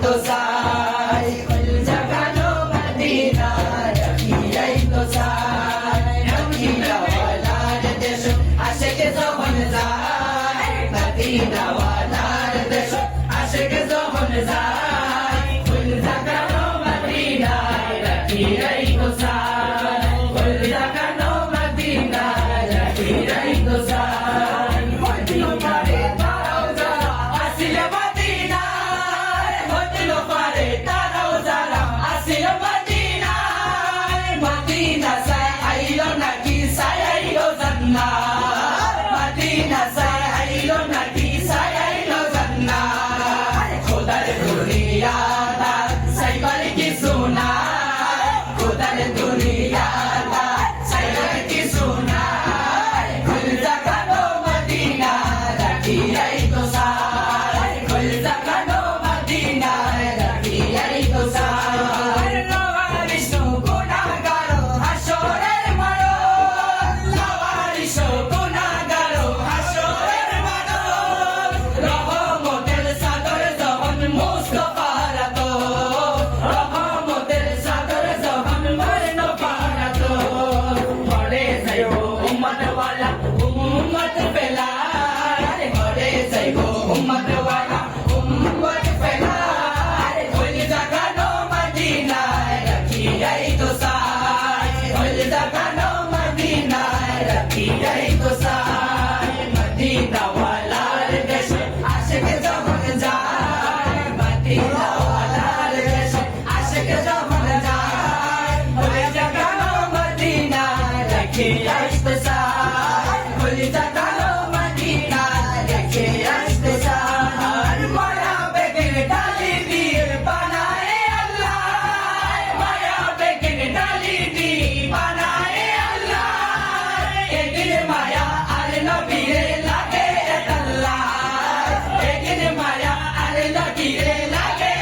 তো চাই ফুল জাগানো মদিনা রাখিয়াই তো চাই মদিনাওয়ালার দেশ আশেকে যখন যায় মদিনাওয়ালার দেশ আশেকে যখন যায় ফুল জাগানো মদিনা রাখিয়াই তো চাই ফুল জাগানো মদিনা রাখিয়াই তো চাই মদিনারে তারাও যারা আসিলে মদিনায় হইল পারে তারাও যারা আসিলে মদিনায় মদিনা সাই আইলো নাকি সাই আইলো জান্নাত মদিনা সাই আইলো নাকি সাই আইলো জান্নাত খোদার দুনিয়া দা সাইবার কি সোনা খোদার দুনিয়া দা সাইবার কি সোনা ফুল জাগানো মদিনা রাখিয়াই তো চাই ফুল জাগানো মদিনা রাখিয়াই তো চাই লাওয়ারিস গুনাহগার হাসরের মারো লাওয়ারিস গুনাহগার হাসরের মারো রহমতের সাগর যখন মুস্তাফার তো রহমতের সাগর যখন মরণ পারাত মরে যাইবো উম্মত ওয়ালা উম্মত পেলা মরে যাইবো উম্মত ওয়ালা উম্মত পেলা ফুল জাগানো মদিনা রাখিয়াই তো চাই ফুল জাগানো মদিনা রাখিয়াই তো চাই মদিনাওয়ালার দেশ আশেকে যখন যায় মদিনাওয়ালার দেশ আশেকে যখন যায় ফুল জাগানো মদিনা রাখিয়াই তো চাই ফুল জাগানো মদিনা রাখিয়াই তো চাই মায়া বেগের ডালি দিয়ে বানায় আল্লাহ মায়া বেগের ডালি দিয়ে বানায় আল্লাহ এগির মায়া আর নবীরে লাগে আল্লাহ এগির মায়া আর নবীরে লাগে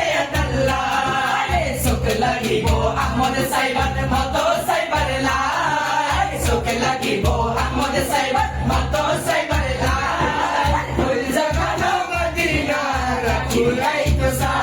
আল্লাহ সুখ লাগিব আহমদ সাইবার মতো সাইবার লাই সুখ লাগিব আহমদ সাইবার মতো সাইবার লাই ফুল জাগানো মদিনা রাখিয়াই তো চাই